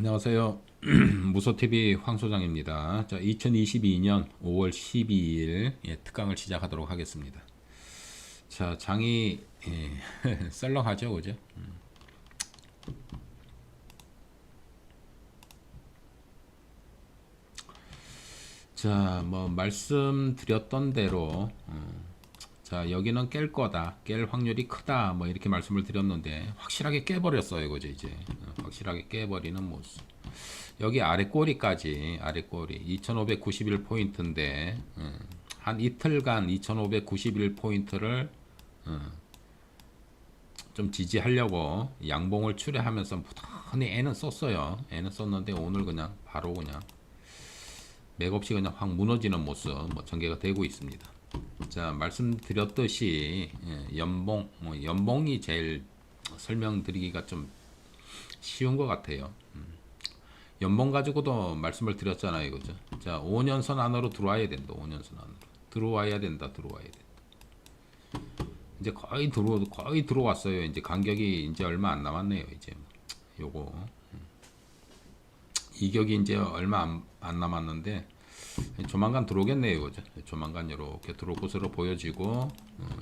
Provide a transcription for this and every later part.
안녕하세요. 무소TV 황 소장입니다. 자, 2022년 5월 12일 특강을 시작하도록 하겠습니다. 자, 장이 썰렁하죠, 그죠? 자, 뭐 말씀드렸던 대로 자, 여기는 깰 거다, 깰 확률이 크다, 뭐 이렇게 말씀을 드렸는데 확실하게 깨버렸어요, 그죠? 이제 확실하게 깨버리는 모습. 여기 아래 꼬리까지, 아래 꼬리 2591포인트인데 한 이틀간 2591포인트를 좀 지지하려고 양봉을 출회하면서 부단히 애는 썼어요. 애는 썼는데 오늘 그냥 바로 그냥 맥없이 그냥 확 무너지는 모습 뭐 전개가 되고 있습니다. 자, 말씀드렸듯이 연봉이 제일 설명드리기가 좀 쉬운 것 같아요. 연봉 가지고도 말씀을 드렸잖아요, 그죠? 자, 5년선 안으로 들어와야 된다. 5년선 안으로 들어와야 된다. 들어와야 된다. 이제 거의 들어왔어요. 이제 간격이 이제 얼마 안 남았네요. 이제 요거 이격이 이제 얼마 안 남았는데 조만간 들어오겠네요, 그죠? 조만간 이렇게 들어올 것으로 보여지고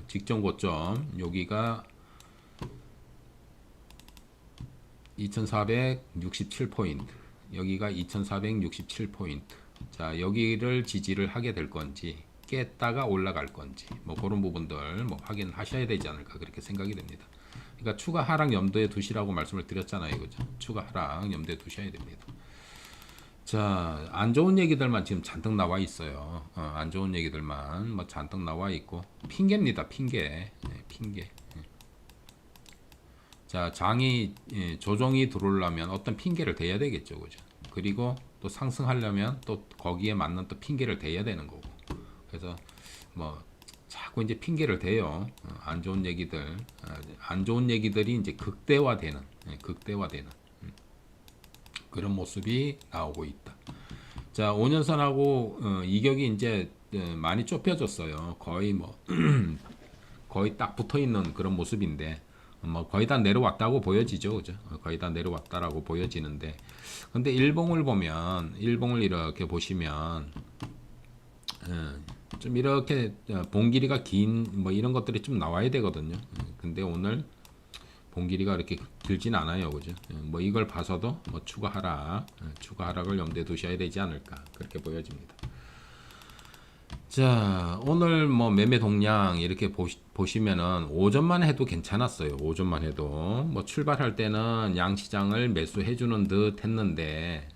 직전 고점 여기가 2467포인트, 여기가 2467포인트. 자, 여기를 지지를 하게 될 건지 깼다가 올라갈 건지 뭐 그런 부분들 뭐 확인하셔야 되지 않을까 그렇게 생각이 됩니다. 그러니까 추가 하락 염두에 두시라고 말씀을 드렸잖아요, 그죠? 추가 하락 염두에 두셔야 됩니다. 자, 안 좋은 얘기들만 지금 잔뜩 나와 있어요. 안 좋은 얘기들만 뭐 잔뜩 나와 있고 핑계입니다. 핑계. 핑계. 자, 장이 조정이 들어오려면 어떤 핑계를 대야 되겠죠, 그죠? 그리고 또 상승하려면 또 거기에 맞는 또 핑계를 대야 되는 거고. 그래서 뭐 자꾸 이제 핑계를 대요. 안 좋은 얘기들, 안 좋은 얘기들이 이제 극대화되는 그런 모습이 나오고 있다. 자, 5년선하고 이격이 이제 많이 좁혀졌어요. 거의 뭐 거의 딱 붙어 있는 그런 모습인데 뭐 거의 다 내려왔다고 보여지죠, 그죠? 거의 다 내려왔다라고 보여지는데, 근데 일봉을 이렇게 보시면 좀 이렇게 봉 길이가 긴 뭐 이런 것들이 좀 나와야 되거든요. 근데 오늘 봉 길이가 이렇게 길진 않아요, 그죠? 뭐 이걸 봐서도 뭐 추가 하락을 염두에 두셔야 되지 않을까 그렇게 보여집니다. 자, 오늘 뭐 매매 동향 이렇게 보시면은 오전만 해도 괜찮았어요. 오전만 해도 뭐 출발할 때는 양시장을 매수해주는 듯 했는데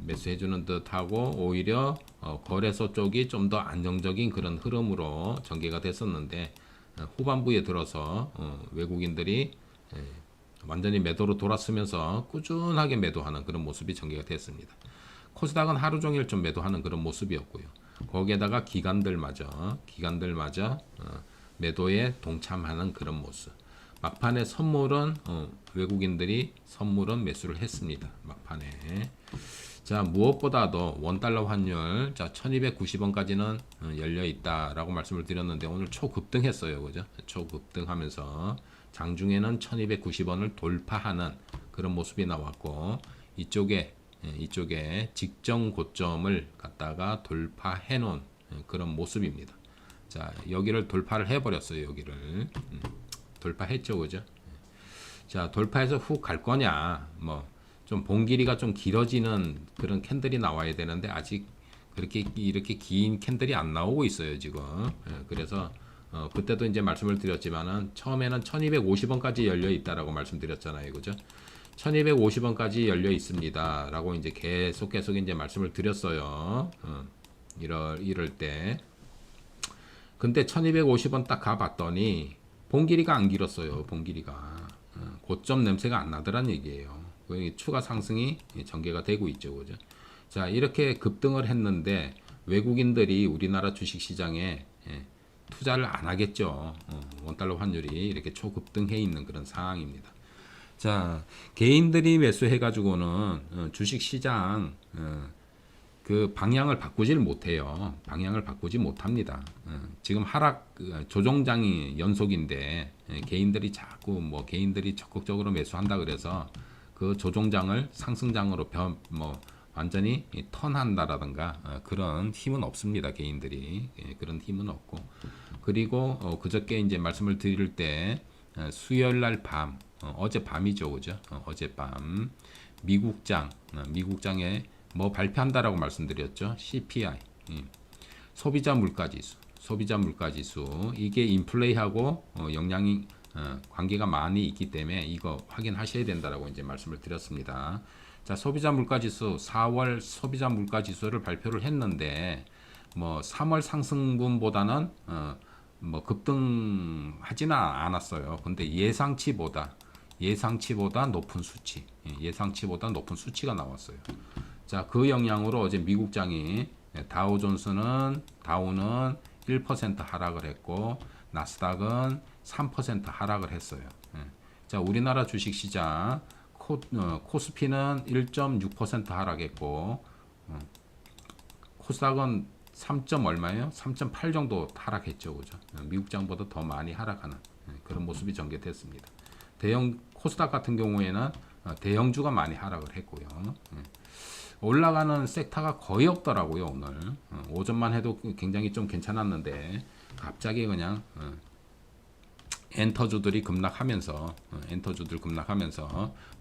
매수해주는 듯 하고 오히려 거래소 쪽이 좀 더 안정적인 그런 흐름으로 전개가 됐었는데 후반부에 들어서 외국인들이 완전히 매도로 돌았으면서 꾸준하게 매도하는 그런 모습이 전개가 됐습니다. 코스닥은 하루 종일 좀 매도하는 그런 모습이었고요. 거기에다가 기관들마저 매도에 동참하는 그런 모습. 막판에 선물은 외국인들이 선물은 매수를 했습니다. 막판에. 자, 무엇보다도 원달러 환율 자 1290원까지는 열려 있다라고 말씀을 드렸는데 오늘 초급등했어요. 그죠? 초급등하면서 장중에는 1290원을 돌파하는 그런 모습이 나왔고 이쪽에 직전 고점을 갖다가 돌파해 놓은 그런 모습입니다. 자, 여기를 돌파를 해 버렸어요. 여기를 돌파했죠, 그죠? 자, 돌파해서 훅 갈 거냐? 뭐 좀 봉 길이가 좀 길어지는 그런 캔들이 나와야 되는데 아직 그렇게 이렇게 긴 캔들이 안 나오고 있어요, 지금. 그래서 그때도 이제 말씀을 드렸지만은 처음에는 1250원까지 열려 있다라고 말씀드렸잖아요, 그죠? 1250원까지 열려 있습니다. 라고 이제 계속 이제 말씀을 드렸어요. 이럴 때. 근데 1250원 딱 가봤더니 봉 길이가 안 길었어요. 봉 길이가. 고점 냄새가 안 나더란 얘기예요. 추가 상승이 전개가 되고 있죠. 그죠? 자, 이렇게 급등을 했는데 외국인들이 우리나라 주식시장에 투자를 안 하겠죠. 원달러 환율이 이렇게 초급등해 있는 그런 상황입니다. 자, 개인들이 매수해가지고는 주식시장 그 방향을 바꾸질 못해요. 방향을 바꾸지 못합니다. 지금 하락 조정장이 연속인데 개인들이 자꾸 뭐 개인들이 적극적으로 매수한다 그래서 그 조종장을 상승장으로 완전히 턴한다라든가 그런 힘은 없습니다. 개인들이 그런 힘은 없고 그리고 그저께 이제 말씀을 드릴 때 수요일 날 밤 어제 밤이죠, 그죠? 어젯밤 미국장에 뭐 발표한다라고 말씀드렸죠. CPI 소비자 물가지수 이게 인플레이하고 영향이 관계가 많이 있기 때문에 이거 확인하셔야 된다라고 이제 말씀을 드렸습니다. 자, 소비자 물가지수 4월 소비자 물가지수를 발표를 했는데 뭐 3월 상승분보다는 뭐 급등하지는 않았어요. 근데 예상치보다 높은 예상치보다 높은 수치가 나왔어요. 자, 그 영향으로 어제 미국장이 다우는 1% 하락을 했고 나스닥은 3% 하락을 했어요. 자, 우리나라 주식시장 코스피는 1.6% 하락했고 코스닥은 3. 얼마예요? 3.8 정도 하락했죠, 그죠? 미국장보다 더 많이 하락하는 그런 모습이 전개됐습니다. 코스닥 같은 경우에는 대형주가 많이 하락을 했고요. 올라가는 섹터가 거의 없더라고요, 오늘. 오전만 해도 굉장히 좀 괜찮았는데 갑자기 그냥 엔터주들이 급락하면서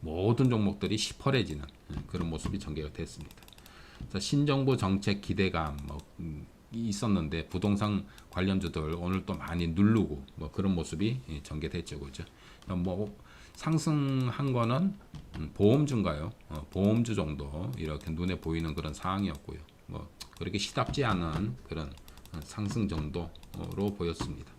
모든 종목들이 시퍼래지는 그런 모습이 전개가 됐습니다. 자, 신정부 정책 기대감 있었는데 부동산 관련주들 오늘 또 많이 누르고 그런 모습이 전개됐죠, 그죠? 뭐 상승한 거는 보험주인가요? 보험주 정도 이렇게 눈에 보이는 그런 상황이었고요. 뭐 그렇게 시답지 않은 그런 상승 정도로 보였습니다.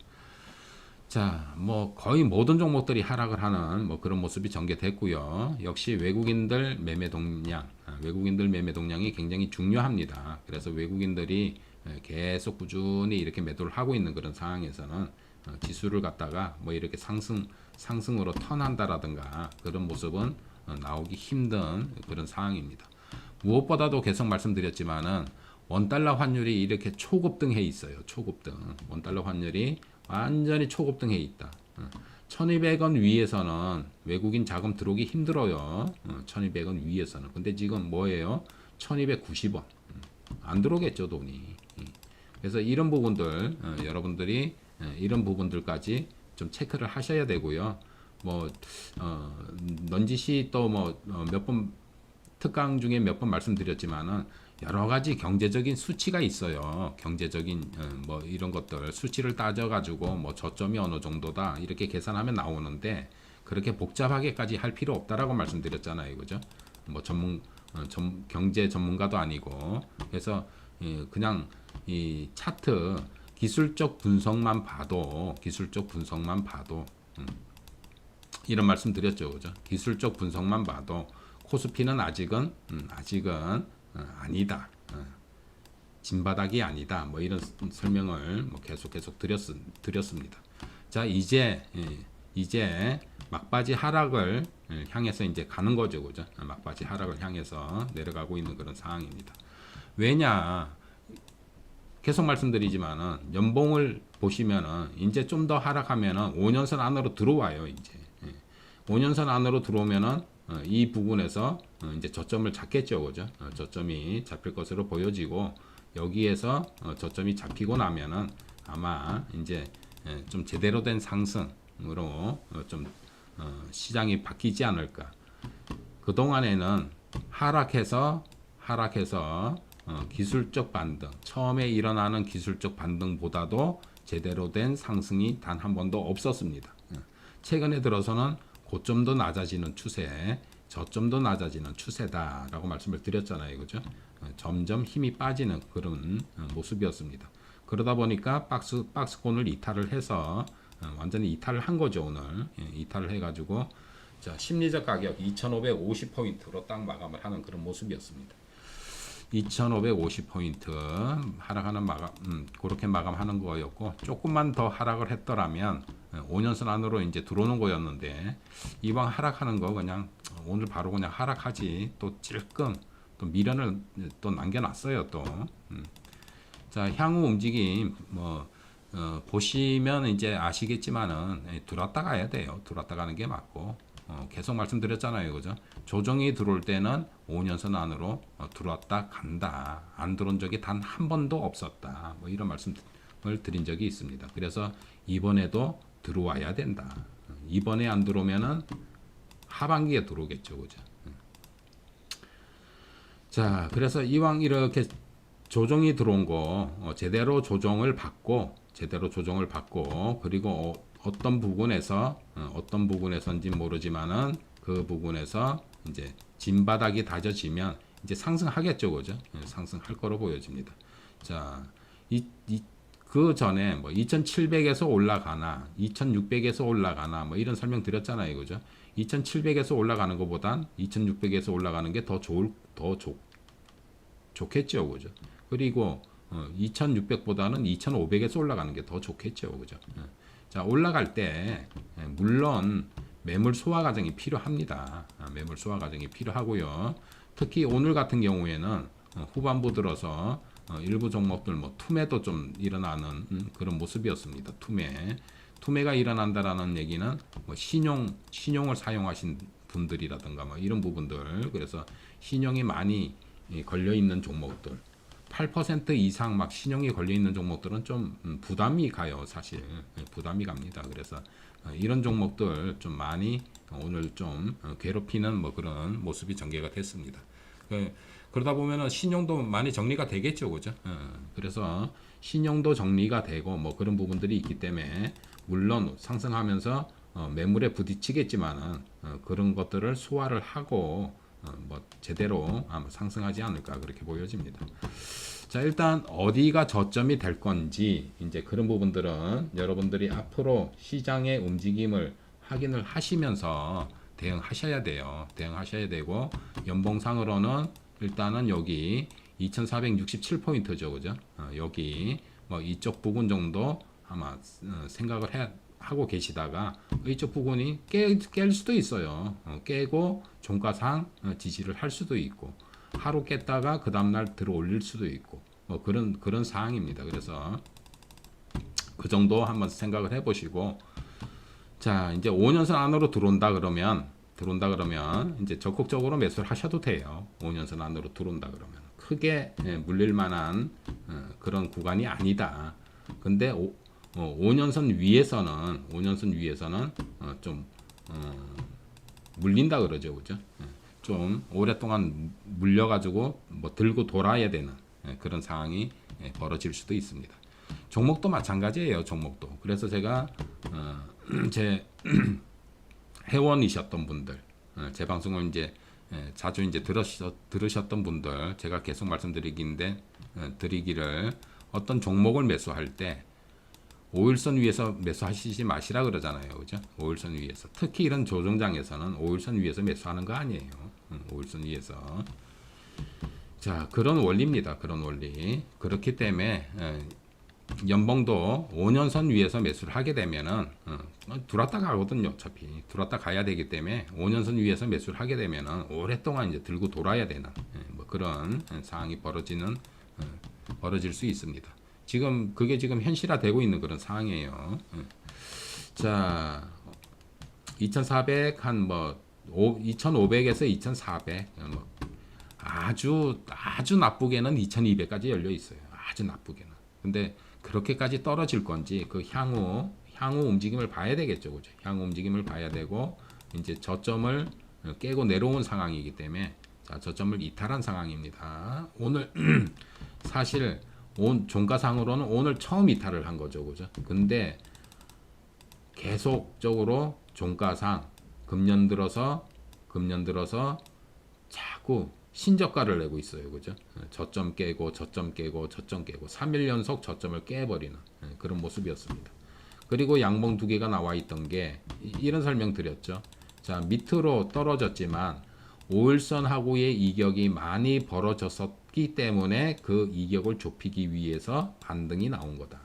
자, 뭐 거의 모든 종목들이 하락을 하는 그런 모습이 전개됐고요. 역시 외국인들 매매 동량이 굉장히 중요합니다. 그래서 외국인들이 계속 꾸준히 이렇게 매도를 하고 있는 그런 상황에서는 지수를 갖다가 뭐 이렇게 상승으로 턴한다라든가 그런 모습은 나오기 힘든 그런 상황입니다. 무엇보다도 계속 말씀드렸지만은 원달러 환율이 이렇게 초급등해 있어요. 원달러 환율이 완전히 초급등해 있다. 1200원 위에서는 외국인 자금 들어오기 힘들어요. 1200원 위에서는. 근데 지금 뭐예요? 1290원. 안 들어오겠죠, 돈이. 그래서 이런 부분들 여러분들이 이런 부분들까지 좀 체크를 하셔야 되고요. 넌지시 또 몇 번 특강 중에 몇 번 말씀드렸지만은 여러 가지 경제적인 수치가 있어요. 경제적인 이런 것들 수치를 따져가지고 저점이 어느 정도다 이렇게 계산하면 나오는데 그렇게 복잡하게까지 할 필요 없다라고 말씀드렸잖아요, 그죠? 경제 전문가도 아니고 그래서 그냥 이 차트 기술적 분석만 봐도 이런 말씀 드렸죠, 그죠? 기술적 분석만 봐도 코스피는 아직은 아니다. 진바닥이 아니다. 이런 설명을 계속 드렸습니다. 자, 이제 막바지 하락을 향해서 이제 가는 거죠, 그죠? 막바지 하락을 향해서 내려가고 있는 그런 상황입니다. 왜냐? 계속 말씀드리지만은 연봉을 보시면은 이제 좀 더 하락하면은 5년선 안으로 들어와요, 이제. 5년선 안으로 들어오면은 이 부분에서 이제 저점을 잡겠죠, 그죠? 저점이 잡힐 것으로 보여지고 여기에서 저점이 잡히고 나면은 아마 이제 좀 제대로 된 상승으로 좀 시장이 바뀌지 않을까. 그 동안에는 하락해서 기술적 반등, 처음에 일어나는 기술적 반등보다도 제대로 된 상승이 단 한 번도 없었습니다. 최근에 들어서는 고점도 낮아지는 추세, 저점도 낮아지는 추세다라고 말씀을 드렸잖아요, 그죠? 점점 힘이 빠지는 그런 모습이었습니다. 그러다 보니까 박스권을 이탈을 해서 완전히 이탈을 한 거죠, 오늘. 이탈을 해가지고 자, 심리적 가격 2,550포인트로 딱 마감을 하는 그런 모습이었습니다. 2,550포인트 하락하는 그렇게 마감하는 거였고 조금만 더 하락을 했더라면 5년선 안으로 이제 들어오는 거였는데 이왕 하락하는 거 그냥 오늘 바로 그냥 하락하지 또 찔끔 또 미련을 또 남겨놨어요 또. 자, 향후 움직임 보시면 이제 아시겠지만은 들어왔다 가야 돼요. 들어왔다 가는 게 맞고 계속 말씀드렸잖아요, 그죠? 조정이 들어올 때는 5년선 안으로 들어왔다 간다. 안 들어온 적이 단 한 번도 없었다. 뭐 이런 말씀을 드린 적이 있습니다. 그래서 이번에도 들어와야 된다. 이번에 안 들어오면은 하반기에 들어오겠죠, 그죠? 자, 그래서 이왕 이렇게 조정이 들어온 거 제대로 조정을 받고 그리고 어떤 부분에서인지 모르지만은 그 부분에서 이제 진바닥이 다져지면 이제 상승하겠죠, 그죠? 상승할 거로 보여집니다. 자, 그 전에 뭐 2,700에서 올라가나 2,600에서 올라가나 뭐 이런 설명 드렸잖아요, 그죠? 2,700에서 올라가는 것보단 2,600에서 올라가는 게 좋겠죠, 그죠? 그리고 2,600보다는 2,500에서 올라가는 게 더 좋겠죠, 그죠? 자, 올라갈 때 물론 매물 소화 과정이 필요합니다. 매물 소화 과정이 필요하고요. 특히 오늘 같은 경우에는 후반부 들어서 일부 종목들 뭐 투매도 좀 일어나는 그런 모습이었습니다. 투매가 일어난다라는 얘기는 뭐 신용을 사용하신 분들이라든가 뭐 이런 부분들, 그래서 신용이 많이 걸려 있는 종목들 8% 이상 막 신용이 걸려 있는 종목들은 좀 부담이 가요. 사실 부담이 갑니다. 그래서 이런 종목들 좀 많이 오늘 좀 괴롭히는 뭐 그런 모습이 전개가 됐습니다. 그러다 보면은 신용도 많이 정리가 되겠죠, 그죠? 그래서 신용도 정리가 되고 뭐 그런 부분들이 있기 때문에 물론 상승하면서 매물에 부딪히겠지만은 그런 것들을 소화를 하고 뭐 제대로 아마 상승하지 않을까 그렇게 보여집니다. 자, 일단 어디가 저점이 될 건지 이제 그런 부분들은 여러분들이 앞으로 시장의 움직임을 확인을 하시면서 대응하셔야 돼요. 대응하셔야 되고 연봉상으로는 일단은 여기 2467포인트죠, 그죠? 여기 뭐 이쪽 부분 정도 아마 생각을 하고 계시다가 이쪽 부분이 깰 수도 있어요. 깨고 종가상 지지를 할 수도 있고 하루 깼다가 그 다음날 들어 올릴 수도 있고 뭐 그런 상황입니다. 그래서 그 정도 한번 생각을 해보시고, 자, 이제 5년선 안으로 들어온다 그러면 이제 적극적으로 매수를 하셔도 돼요. 5년선 안으로 들어온다 그러면 크게 물릴 만한 그런 구간이 아니다. 근데 5년선 위에서는 좀 물린다 그러죠, 그죠? 좀 오랫동안 물려가지고 뭐 들고 돌아야 되는 그런 상황이 벌어질 수도 있습니다. 종목도 마찬가지예요, 종목도. 그래서 제가 제 회원이셨던 분들, 제 방송을 이제 자주 이제 들으셨던 분들, 제가 계속 드리기를 어떤 종목을 매수할 때 5일선 위에서 매수하시지 마시라 그러잖아요, 그죠? 5일선 위에서 특히 이런 조정장에서는 5일선 위에서 매수하는 거 아니에요. 5일선 위에서. 자, 그런 원리입니다. 그런 원리. 그렇기 때문에 연봉도 5년선 위에서 매수를 하게 되면은 들어왔다 가거든요. 어차피 들어왔다 가야 되기 때문에 5년선 위에서 매수를 하게 되면은 오랫동안 이제 들고 돌아야 되는 뭐 그런 상황이 벌어질 수 있습니다. 그게 지금 현실화되고 있는 그런 상황이에요. 자, 2,400 한 뭐 2,500에서 2,400 뭐 아주 나쁘게는 2,200까지 열려 있어요. 아주 나쁘게는. 근데 그렇게까지 떨어질 건지 그 향후 움직임을 봐야 되겠죠, 그죠? 향후 움직임을 봐야 되고 이제 저점을 깨고 내려온 상황이기 때문에 자, 저점을 이탈한 상황입니다. 오늘 사실 종가상으로는 오늘 처음 이탈을 한 거죠, 그죠? 근데 계속적으로 종가상 금년 들어서 자꾸 신저가를 내고 있어요, 그죠? 저점 깨고 3일 연속 저점을 깨버리는 그런 모습이었습니다. 그리고 양봉 두 개가 나와 있던 게 이런 설명 드렸죠. 자, 밑으로 떨어졌지만 5일선하고의 이격이 많이 벌어졌기 때문에 그 이격을 좁히기 위해서 반등이 나온 거다.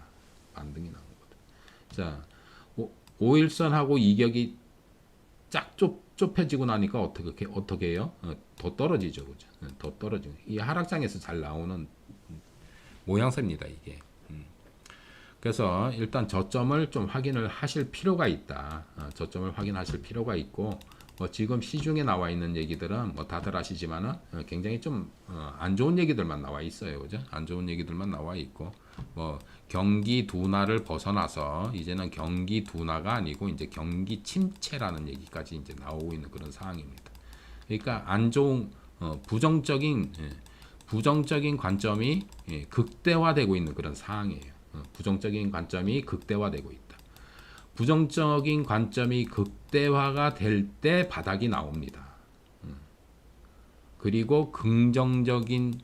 자, 5일선하고 이격이 쫙 좁혀지고 나니까 어떻게 해요? 더 떨어지죠, 그죠? 더 떨어지고 이 하락장에서 잘 나오는 모양새입니다, 이게. 그래서 일단 저점을 좀 확인을 하실 필요가 있다. 저점을 확인하실 필요가 있고 뭐 지금 시중에 나와 있는 얘기들은 뭐 다들 아시지만은 굉장히 좀 안 좋은 얘기들만 나와 있어요, 그죠? 안 좋은 얘기들만 나와 있고 뭐 경기 둔화를 벗어나서 이제는 경기 둔화가 아니고 이제 경기 침체라는 얘기까지 이제 나오고 있는 그런 상황입니다. 그러니까 안 좋은 부정적인 관점이 극대화되고 있는 그런 상황이에요. 부정적인 관점이 극대화되고 있다. 부정적인 관점이 극대화가 될 때 바닥이 나옵니다. 그리고 긍정적인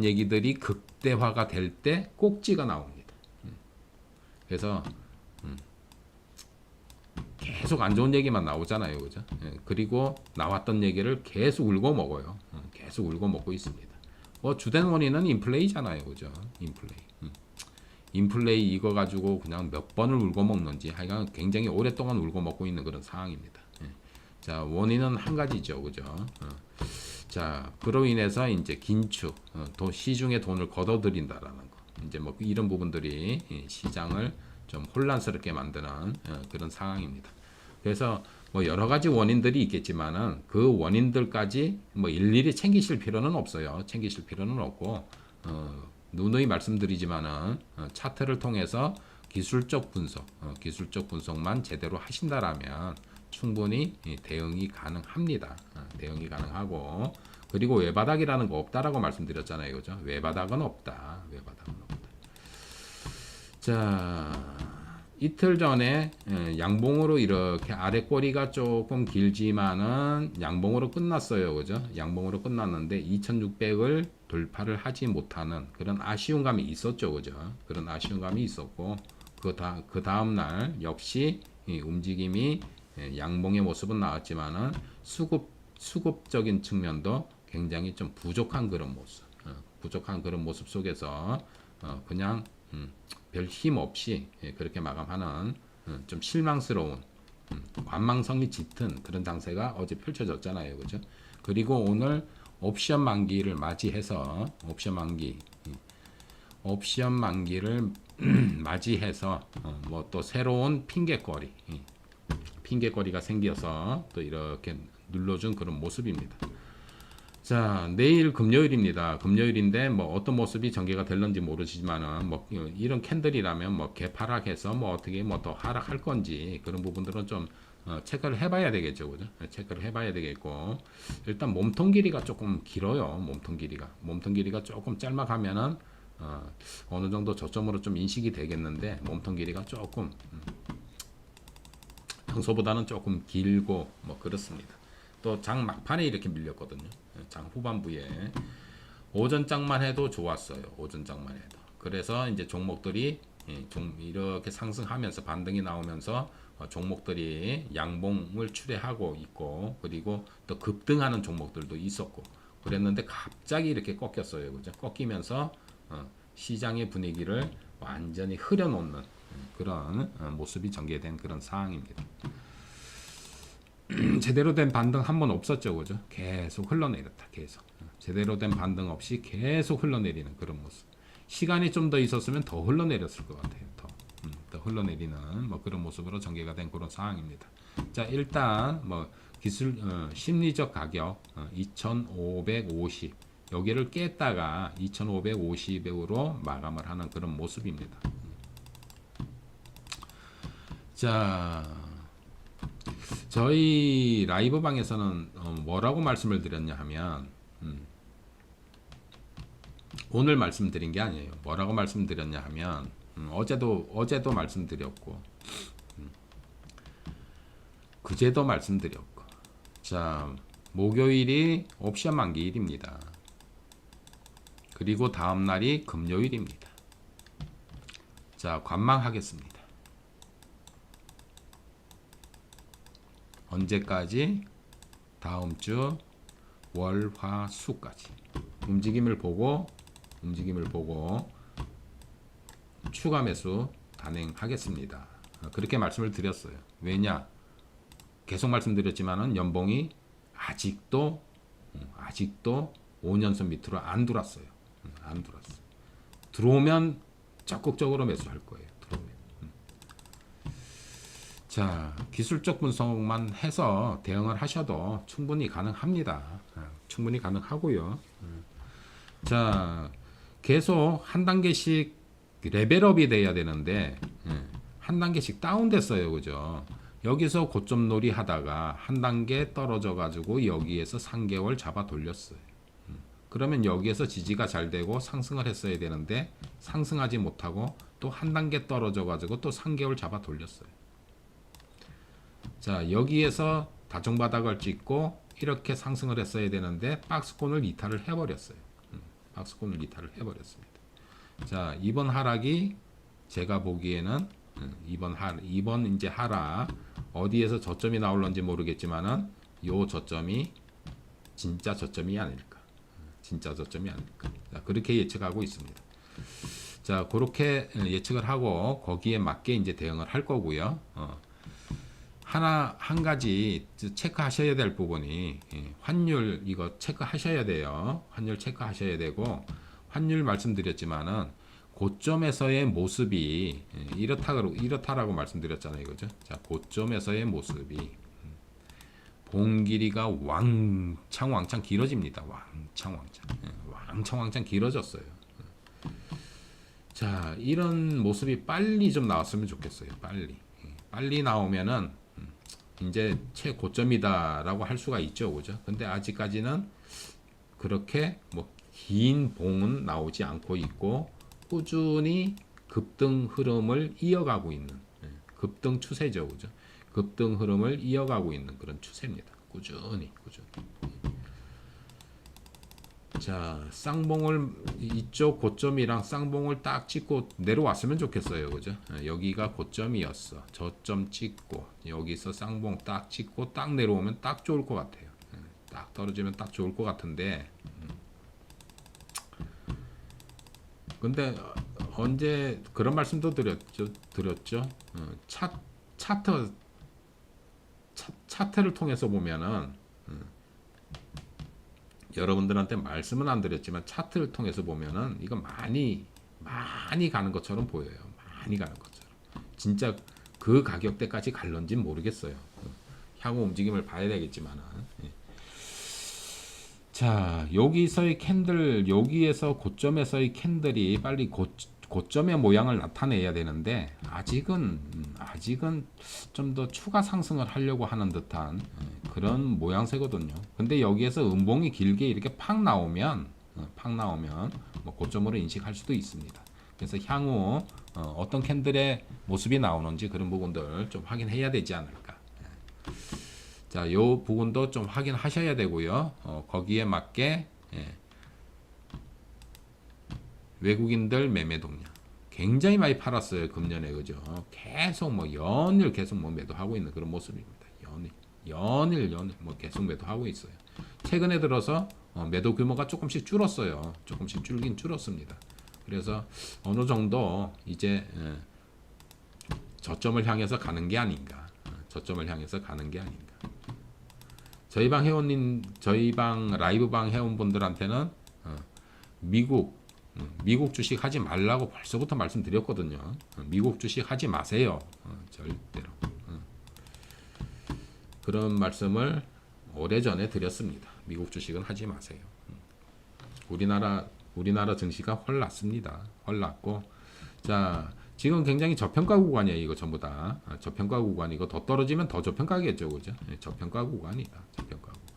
얘기들이 극대화가 될 때 꼭지가 나옵니다. 그래서 계속 안 좋은 얘기만 나오잖아요, 그죠? 그리고 나왔던 얘기를 계속 울고 먹어요. 계속 울고 먹고 있습니다. 뭐 주된 원인은 인플레이잖아요, 그죠? 인플레이 이거 가지고 그냥 몇 번을 울고 먹는지 하여간 굉장히 오랫동안 울고 먹고 있는 그런 상황입니다. 자, 원인은 한 가지죠, 그죠? 자, 그로 인해서 이제 긴축, 시중에 돈을 걷어들인다라는 거, 이제 뭐 이런 부분들이 시장을 좀 혼란스럽게 만드는 그런 상황입니다. 그래서 뭐 여러 가지 원인들이 있겠지만은 그 원인들까지 뭐 일일이 챙기실 필요는 없어요. 챙기실 필요는 없고 누누이 말씀드리지만은 차트를 통해서 기술적 분석만 제대로 하신다라면 충분히 대응이 가능합니다. 대응이 가능하고 그리고 외바닥이라는 거 없다라고 말씀드렸잖아요, 그죠? 외바닥은 없다. 자, 이틀 전에 양봉으로 이렇게 아래 꼬리가 조금 길지만은 양봉으로 끝났어요, 그죠? 양봉으로 끝났는데 2600을 돌파를 하지 못하는 그런 아쉬운 감이 있었죠, 그죠? 그런 아쉬운 감이 있었고 그 다음 날 역시 이 움직임이 양봉의 모습은 나왔지만은 수급적인 측면도 굉장히 좀 부족한 그런 모습 속에서 그냥 별 힘 없이 그렇게 마감하는 좀 실망스러운 관망성이 짙은 그런 장세가 어제 펼쳐졌잖아요, 그죠? 그리고 오늘 옵션 만기를 맞이해서 옵션 만기를 맞이해서 뭐 또 새로운 핑계거리가 생겨서 또 이렇게 눌러준 그런 모습입니다. 자, 내일 금요일입니다. 금요일인데 뭐 어떤 모습이 전개가 될런지 모르시지만은 뭐 이런 캔들이라면 뭐 개파락해서 뭐 어떻게 뭐 더 하락할 건지 그런 부분들은 좀 체크를 해봐야 되겠죠, 그죠? 체크를 해봐야 되겠고 일단 몸통 길이가 조금 길어요. 몸통 길이가 조금 짧아가면은 어느 정도 저점으로 좀 인식이 되겠는데 몸통 길이가 조금 평소보다는 조금 길고 뭐 그렇습니다. 또 장 막판에 이렇게 밀렸거든요. 장 후반부에 오전장만 해도 좋았어요. 오전장만 해도. 그래서 이제 종목들이 이렇게 상승하면서 반등이 나오면서 종목들이 양봉을 출회하고 있고 그리고 또 급등하는 종목들도 있었고 그랬는데 갑자기 이렇게 꺾였어요. 그죠? 꺾이면서 시장의 분위기를 완전히 흐려놓는 그런 모습이 전개된 그런 상황입니다. 제대로 된 반등 한 번 없었죠, 그죠? 계속 흘러내렸다, 계속. 제대로 된 반등 없이 계속 흘러내리는 그런 모습. 시간이 좀 더 있었으면 더 흘러내렸을 것 같아요. 더 흘러내리는 뭐 그런 모습으로 전개가 된 그런 상황입니다. 자, 일단 뭐 심리적 가격 2,550 여기를 깼다가 2,550으로 마감을 하는 그런 모습입니다. 자, 저희 라이브 방에서는 뭐라고 말씀을 드렸냐 하면 오늘 말씀드린 게 아니에요. 뭐라고 말씀드렸냐 하면 어제도 말씀드렸고 그제도 말씀드렸고 자, 목요일이 옵션 만기일입니다. 그리고 다음 날이 금요일입니다. 자, 관망하겠습니다. 언제까지? 다음 주 월, 화, 수까지 움직임을 보고 추가 매수 단행하겠습니다. 그렇게 말씀을 드렸어요. 왜냐? 계속 말씀드렸지만은 연봉이 아직도 5년선 밑으로 안 들어왔어요. 안 들어왔어요. 들어오면 적극적으로 매수할 거예요. 들어오면. 자, 기술적 분석만 해서 대응을 하셔도 충분히 가능합니다. 충분히 가능하고요. 자, 계속 한 단계씩 레벨업이 돼야 되는데 한 단계씩 다운됐어요, 그죠? 여기서 고점 놀이 하다가 한 단계 떨어져 가지고 여기에서 3개월 잡아 돌렸어요. 그러면 여기에서 지지가 잘 되고 상승을 했어야 되는데 상승하지 못하고 또 한 단계 떨어져 가지고 또 3개월 잡아 돌렸어요. 자, 여기에서 다중바닥을 찍고 이렇게 상승을 했어야 되는데 박스권을 이탈을 해버렸어요. 박스권을 이탈을 해버렸습니다. 자, 이번 하락이 제가 보기에는 이번 이제 하락 어디에서 저점이 나올런지 모르겠지만은 요 저점이 진짜 저점이 아닐까. 진짜 저점이 아닐까. 자, 그렇게 예측하고 있습니다. 자, 그렇게 예측을 하고 거기에 맞게 이제 대응을 할 거고요. 한 가지 체크하셔야 될 부분이 환율 이거 체크하셔야 돼요. 환율 체크하셔야 되고 환율 말씀드렸지만은 고점에서의 모습이 이렇다라고 말씀드렸잖아요, 그죠? 자, 고점에서의 모습이 봉 길이가 왕창 길어집니다. 왕창 길어졌어요. 자, 이런 모습이 빨리 좀 나왔으면 좋겠어요. 빨리 나오면은 이제 최고점이다라고 할 수가 있죠, 그죠? 근데 아직까지는 그렇게 뭐 긴 봉은 나오지 않고 있고 꾸준히 급등 흐름을 이어가고 있는 급등 추세죠, 그죠? 급등 흐름을 이어가고 있는 그런 추세입니다. 꾸준히. 자, 쌍봉을 이쪽 고점이랑 쌍봉을 딱 찍고 내려왔으면 좋겠어요, 그죠? 여기가 고점이었어. 저점 찍고 여기서 쌍봉 딱 찍고 딱 내려오면 딱 좋을 것 같아요. 딱 떨어지면 딱 좋을 것 같은데. 근데 언제 그런 말씀도 드렸죠. 차트를 통해서 보면은 여러분들한테 말씀은 안 드렸지만 차트를 통해서 보면은 이거 많이 가는 것처럼 보여요. 많이 가는 것처럼. 진짜 그 가격대까지 갈런지 모르겠어요. 향후 움직임을 봐야 되겠지만은. 자, 여기서의 캔들, 여기에서 고점에서의 캔들이 빨리 고점의 모양을 나타내야 되는데 아직은 좀 더 추가 상승을 하려고 하는 듯한 그런 모양새거든요. 근데 여기에서 음봉이 길게 이렇게 팍 나오면 뭐 고점으로 인식할 수도 있습니다. 그래서 향후 어떤 캔들의 모습이 나오는지 그런 부분들 좀 확인해야 되지 않을까. 자, 요 부분도 좀 확인하셔야 되고요. 거기에 맞게 외국인들 매매 동향 굉장히 많이 팔았어요, 금년에, 그죠? 계속 연일 계속 매도하고 있는 그런 모습입니다. 연일 뭐 계속 매도하고 있어요. 최근에 들어서 매도 규모가 조금씩 줄었어요. 조금씩 줄긴 줄었습니다. 그래서 어느 정도 이제 저점을 향해서 가는 게 아닌가. 저점을 향해서 가는 게 아닌가. 저희 방 라이브방 회원분들한테는 미국 주식 하지 말라고 벌써부터 말씀드렸거든요. 미국 주식 하지 마세요. 절대로. 그런 말씀을 오래전에 드렸습니다. 미국 주식은 하지 마세요. 우리나라 증시가 헐났습니다. 헐났고, 자, 지금 굉장히 저평가 구간이에요. 이거 전부 다 저평가 구간이고 더 떨어지면 더 저평가겠죠, 그죠? 저평가 구간이다. 저평가 구간.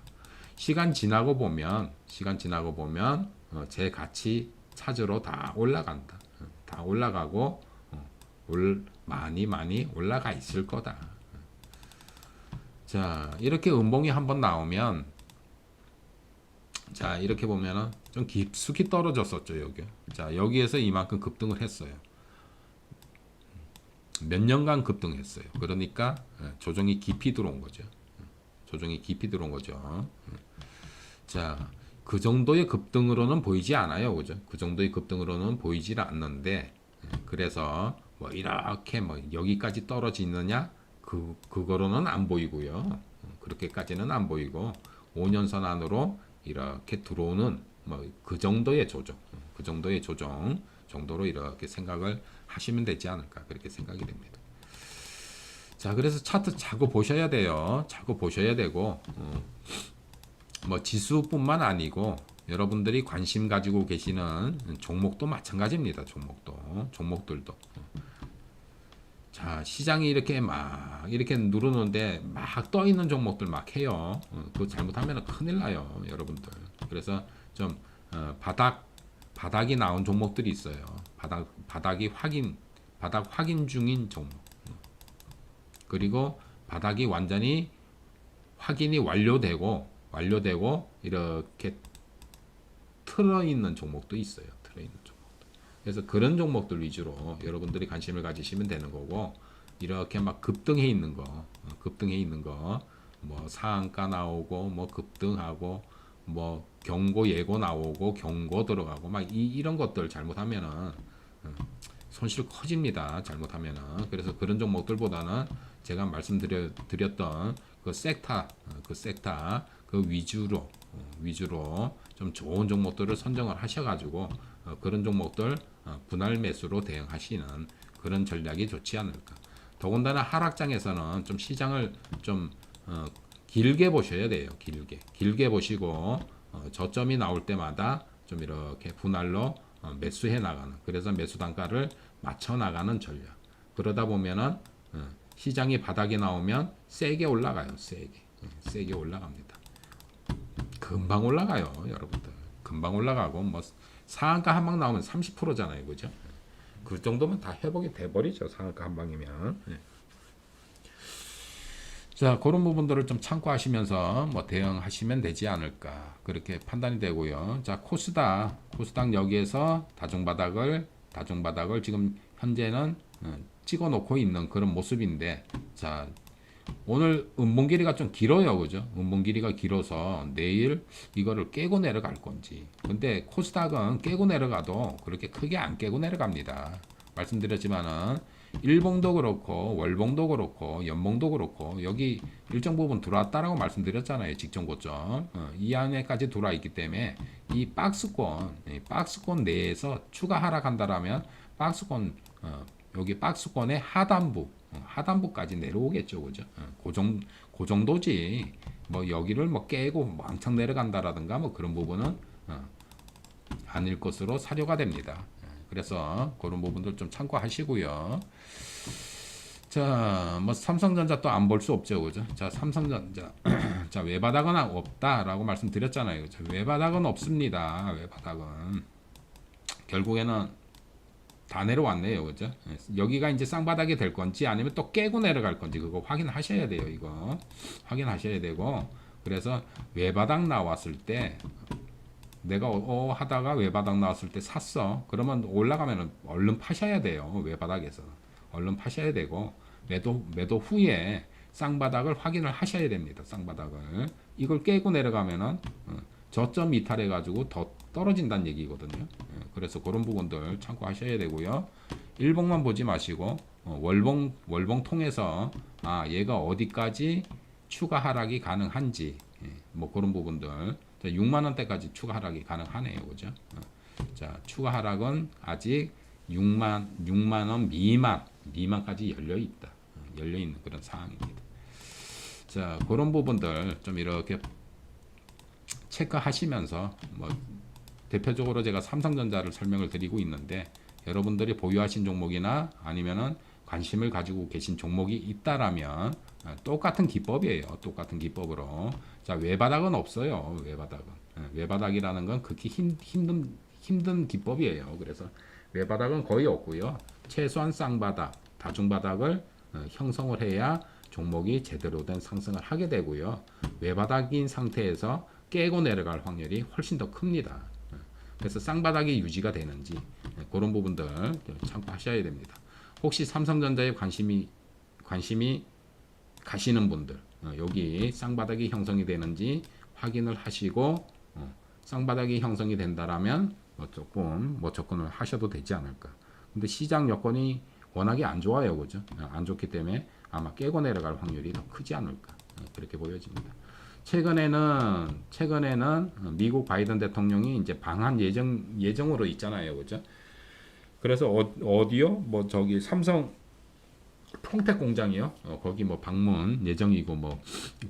시간 지나고 보면 제 가치 찾으러 다 올라간다. 다 올라가고 많이 올라가 있을 거다. 자, 이렇게 음봉이 한번 나오면, 자, 이렇게 보면은 좀 깊숙이 떨어졌었죠, 여기. 자, 여기에서 이만큼 급등을 했어요. 몇 년간 급등했어요. 그러니까 조정이 깊이 들어온 거죠. 자, 그 정도의 급등으로는 보이지 않아요, 그죠? 그 정도의 급등으로는 보이질 않는데, 그래서 뭐 이렇게 뭐 여기까지 떨어지느냐? 그거로는 안 보이고요. 그렇게까지는 안 보이고 5년선 안으로 이렇게 들어오는 뭐 그 정도의 조정, 정도로 이렇게 생각을 하시면 되지 않을까 그렇게 생각이 됩니다. 자, 그래서 차트 자꾸 보셔야 돼요. 자꾸 보셔야 되고, 뭐 지수뿐만 아니고 여러분들이 관심 가지고 계시는 종목도 마찬가지입니다. 종목들도. 자, 시장이 이렇게 막 이렇게 누르는데 막 떠 있는 종목들 막 해요. 그거 잘못하면 큰일 나요, 여러분들. 그래서 좀 바닥이 나온 종목들이 있어요. 바닥 확인 중인 종목. 그리고 바닥이 완전히 확인이 완료되고 이렇게 틀어 있는 종목도 있어요. 틀어 있는 종목. 그래서 그런 종목들 위주로 여러분들이 관심을 가지시면 되는 거고, 이렇게 막 급등해 있는 거, 뭐 상한가 나오고, 뭐 급등하고, 뭐 경고 예고 나오고, 경고 들어가고, 막 이런 것들 잘못하면은 손실 커집니다. 잘못하면은. 그래서 그런 종목들보다는 제가 말씀드렸던 그 섹터, 그 위주로 좀 좋은 종목들을 선정을 하셔가지고 그런 종목들 분할 매수로 대응하시는 그런 전략이 좋지 않을까. 더군다나 하락장에서는 좀 시장을 좀 길게 보셔야 돼요. 길게 보시고 저점이 나올 때마다 좀 이렇게 분할로 매수해 나가는. 그래서 매수 단가를 맞춰 나가는 전략. 그러다 보면은 시장이 바닥에 나오면 세게 올라가요. 세게 올라갑니다. 금방 올라가요, 여러분들. 금방 올라가고 뭐 상한가 한 방 나오면 30%잖아요, 그죠? 그 정도면 다 회복이 돼버리죠, 상한가 한 방이면. 자, 그런 부분들을 좀 참고하시면서 뭐 대응하시면 되지 않을까 그렇게 판단이 되고요. 자, 코스닥 여기에서 다중바닥을 지금 현재는 찍어 놓고 있는 그런 모습인데, 자, 오늘 음봉 길이가 좀 길어요, 그죠? 음봉 길이가 길어서 내일 이거를 깨고 내려갈 건지. 근데 코스닥은 깨고 내려가도 그렇게 크게 안 깨고 내려갑니다. 말씀드렸지만은 일봉도 그렇고 월봉도 그렇고 연봉도 그렇고 여기 일정 부분 들어왔다라고 말씀드렸잖아요. 직전 고점 이 안에까지 들어와 있기 때문에 이 박스권 내에서 추가 하락한다라면 박스권 여기 박스권의 하단부까지 내려오겠죠, 그죠? 그 정도지. 뭐 여기를 뭐 깨고 왕창 내려간다라든가 뭐 그런 부분은 아닐 것으로 사료가 됩니다. 그래서 그런 부분들 좀 참고하시고요. 자, 뭐 삼성전자 또 안 볼 수 없죠, 그죠? 자, 삼성전자 자, 외바닥은 없다라고 말씀드렸잖아요, 그죠? 외바닥은 없습니다. 외바닥은 결국에는 다 내려왔네요, 그죠? 여기가 이제 쌍바닥이 될 건지 아니면 또 깨고 내려갈 건지 그거 확인하셔야 돼요. 이거 확인하셔야 되고, 그래서 외바닥 나왔을 때 내가 하다가 외바닥 나왔을 때 샀어. 그러면 올라가면 얼른 파셔야 돼요. 외바닥에서 얼른 파셔야 되고, 매도 후에 쌍바닥을 확인을 하셔야 됩니다. 쌍바닥을 이걸 깨고 내려가면은 저점 이탈해 가지고 더 떨어진다는 얘기거든요. 그래서 그런 부분들 참고하셔야 되고요. 일봉만 보지 마시고 월봉 통해서 얘가 어디까지 추가 하락이 가능한지 뭐 그런 부분들. 자, 6만 원대까지 추가 하락이 가능하네요, 그죠? 자, 추가 하락은 아직 6만 원 미만까지 열려 있다. 열려 있는 그런 상황입니다. 자, 그런 부분들 좀 이렇게 체크하시면서 뭐 대표적으로 제가 삼성전자를 설명을 드리고 있는데, 여러분들이 보유하신 종목이나 아니면은 관심을 가지고 계신 종목이 있다라면 똑같은 기법이에요. 똑같은 기법으로. 자, 외바닥은 없어요. 외바닥이라는 건 극히 힘든 기법이에요. 그래서 외바닥은 거의 없고요. 최소한 쌍바닥, 다중바닥을 형성을 해야 종목이 제대로 된 상승을 하게 되고요. 외바닥인 상태에서 깨고 내려갈 확률이 훨씬 더 큽니다. 그래서 쌍바닥이 유지가 되는지 그런 부분들 참고하셔야 됩니다. 혹시 삼성전자에 관심이 가시는 분들 여기 쌍바닥이 형성이 되는지 확인을 하시고 쌍바닥이 형성이 된다라면 조금 접근을 하셔도 되지 않을까. 근데 시장 여건이 워낙에 안 좋아요, 그죠? 안 좋기 때문에 아마 깨고 내려갈 확률이 더 크지 않을까 그렇게 보여집니다. 최근에는 미국 바이든 대통령이 이제 방한 예정으로 있잖아요, 그죠? 그래서 어디요? 뭐 저기 삼성 평택 공장이요. 거기 뭐 방문 예정이고 뭐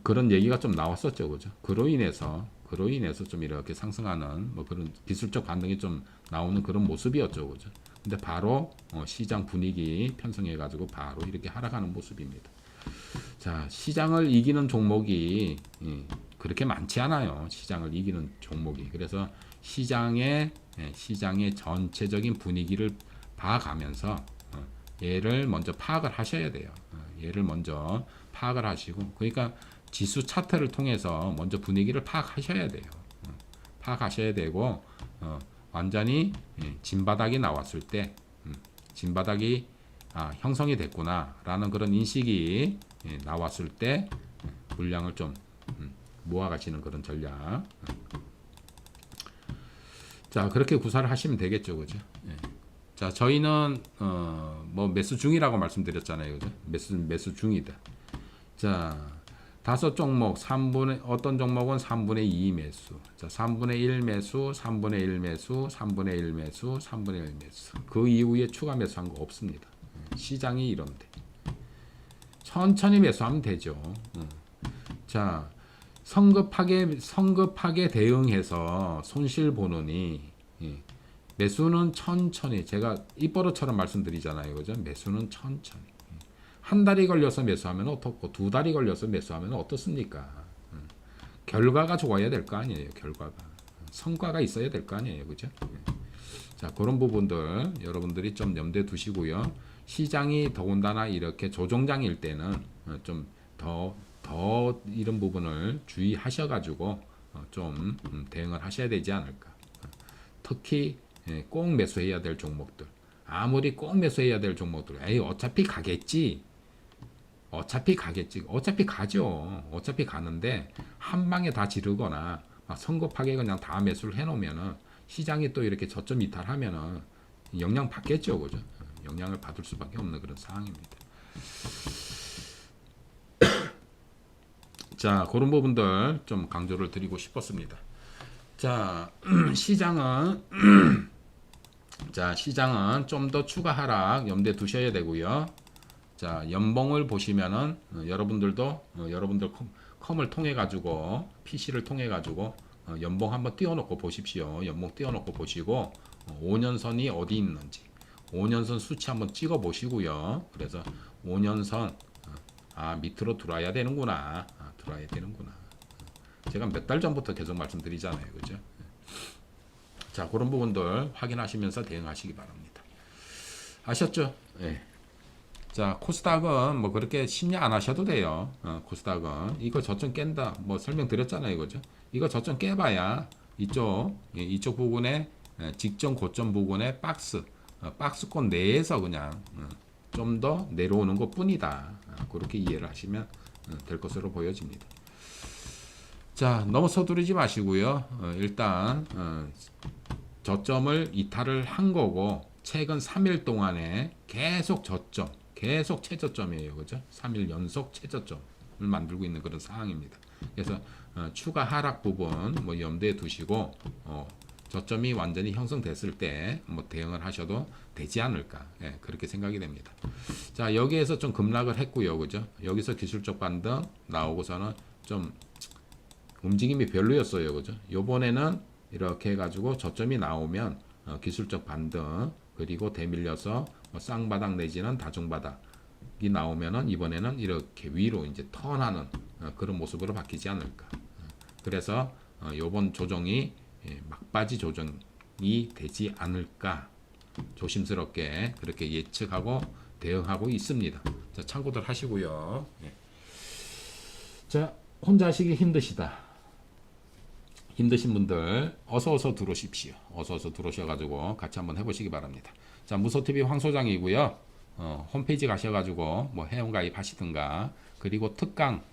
그런 얘기가 좀 나왔었죠, 그죠? 그로 인해서 좀 이렇게 상승하는 뭐 그런 기술적 반등이 좀 나오는 그런 모습이었죠, 그죠? 근데 바로 시장 분위기 편성해 가지고 바로 이렇게 하락하는 모습입니다. 자, 시장을 이기는 종목이 그렇게 많지 않아요. 시장을 이기는 종목이. 그래서 시장의 전체적인 분위기를 봐가면서 얘를 먼저 파악을 하셔야 돼요. 얘를 먼저 파악을 하시고, 그러니까 지수 차트를 통해서 먼저 분위기를 파악하셔야 돼요. 파악하셔야 되고, 완전히 진바닥이 나왔을 때, 진바닥이 형성이 됐구나라는 그런 인식이 나왔을 때 물량을 좀 모아가시는 그런 전략. 자, 그렇게 구사를 하시면 되겠죠, 그죠? 예. 자, 저희는 뭐 매수 중이라고 말씀드렸잖아요, 그죠? 매수 중이다. 자, 다섯 종목 3분의 어떤 종목은 3분의 2 매수. 자, 3분의 1 매수, 3분의 1 매수, 3분의 1 매수, 3분의 1 매수. 그 이후에 추가 매수한 거 없습니다. 시장이 이런데 천천히 매수하면 되죠. 자, 성급하게 대응해서 손실 보느니 매수는 천천히, 제가 입버릇처럼 말씀드리잖아요, 그죠? 매수는 천천히. 한 달이 걸려서 매수하면 어떻고 두 달이 걸려서 매수하면 어떻습니까? 결과가 좋아야 될 거 아니에요. 결과가 성과가 있어야 될 거 아니에요, 그죠? 자, 그런 부분들 여러분들이 좀 염두에 두시고요. 시장이 더군다나 이렇게 조정장일 때는 좀 더 이런 부분을 주의하셔가지고 좀 대응을 하셔야 되지 않을까. 특히 꼭 매수해야 될 종목들, 아무리 꼭 매수해야 될 종목들, 에이 어차피 가겠지, 어차피 가죠. 어차피 가는데 한 방에 다 지르거나 막 성급하게 그냥 다 매수를 해놓으면은 시장이 또 이렇게 저점 이탈하면은 영향 받겠죠, 그죠? 영향을 받을 수밖에 없는 그런 상황입니다. 자, 그런 부분들 좀 강조를 드리고 싶었습니다. 자, 시장은 좀 더 추가 하락 염두에 두셔야 되고요. 자, 연봉을 보시면은 여러분들 컴을 통해 가지고 PC를 통해 가지고 연봉 한번 띄워놓고 보십시오. 연봉 띄워놓고 보시고 5년선이 어디 있는지 5년선 수치 한번 찍어 보시고요. 그래서 5년선 밑으로 들어와야 되는구나. 제가 몇 달 전부터 계속 말씀드리잖아요, 그죠? 자, 그런 부분들 확인하시면서 대응하시기 바랍니다. 아셨죠? 네. 자, 코스닥은 뭐 그렇게 심리 안 하셔도 돼요. 코스닥은 이거 저점 깬다 뭐 설명드렸잖아요, 그죠? 이거 저점 깨봐야 이쪽 부분에 직전 고점 부분에 박스권 내에서 그냥 좀 더 내려오는 것 뿐이다. 그렇게 이해를 하시면 될 것으로 보여집니다. 자, 너무 서두르지 마시고요. 일단 저점을 이탈을 한 거고 최근 3일 동안에 계속 최저점이에요, 그죠? 3일 연속 최저점을 만들고 있는 그런 상황입니다. 그래서 추가 하락 부분 뭐 염두에 두시고 저점이 완전히 형성됐을 때 뭐 대응을 하셔도 되지 않을까, 그렇게 생각이 됩니다. 자, 여기에서 좀 급락을 했고요, 그죠? 여기서 기술적 반등 나오고서는 좀 움직임이 별로였어요, 그죠? 요번에는 이렇게 해가지고 저점이 나오면 기술적 반등 그리고 대밀려서 쌍바닥 내지는 다중바닥이 나오면은 이번에는 이렇게 위로 이제 턴하는 그런 모습으로 바뀌지 않을까. 그래서 요번 조정이 막바지 조정이 되지 않을까 조심스럽게 그렇게 예측하고 대응하고 있습니다. 자, 참고들 하시고요. 자, 혼자 하시기 힘드신 분들 어서 들어오십시오. 어서 들어오셔가지고 같이 한번 해보시기 바랍니다. 자, 무소TV 황소장이고요. 홈페이지 가셔가지고 뭐 회원가입 하시든가, 그리고 특강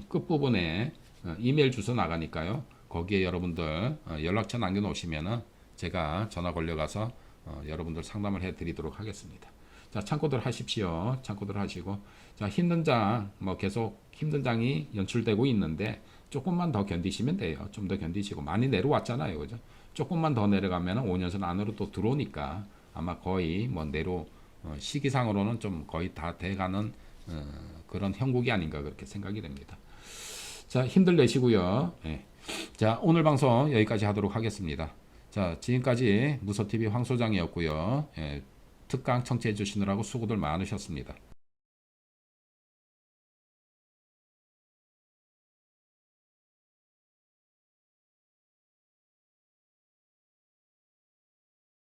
끝부분에 이메일 주소 나가니까요. 거기에 여러분들 연락처 남겨놓으시면은 제가 전화 걸려가서 여러분들 상담을 해드리도록 하겠습니다. 자, 참고들 하십시오. 참고들 하시고, 자, 힘든 장 뭐 계속 힘든 장이 연출되고 있는데 조금만 더 견디시면 돼요. 좀 더 견디시고, 많이 내려왔잖아요, 그죠? 조금만 더 내려가면 5년선 안으로 또 들어오니까 아마 거의 뭐 시기상으로는 좀 거의 다 돼가는 그런 형국이 아닌가 그렇게 생각이 됩니다. 자, 힘들 내시고요. 예. 자, 오늘 방송 여기까지 하도록 하겠습니다. 자, 지금까지 무서TV 황소장이었고요. 예, 특강 청취해 주시느라고 수고들 많으셨습니다.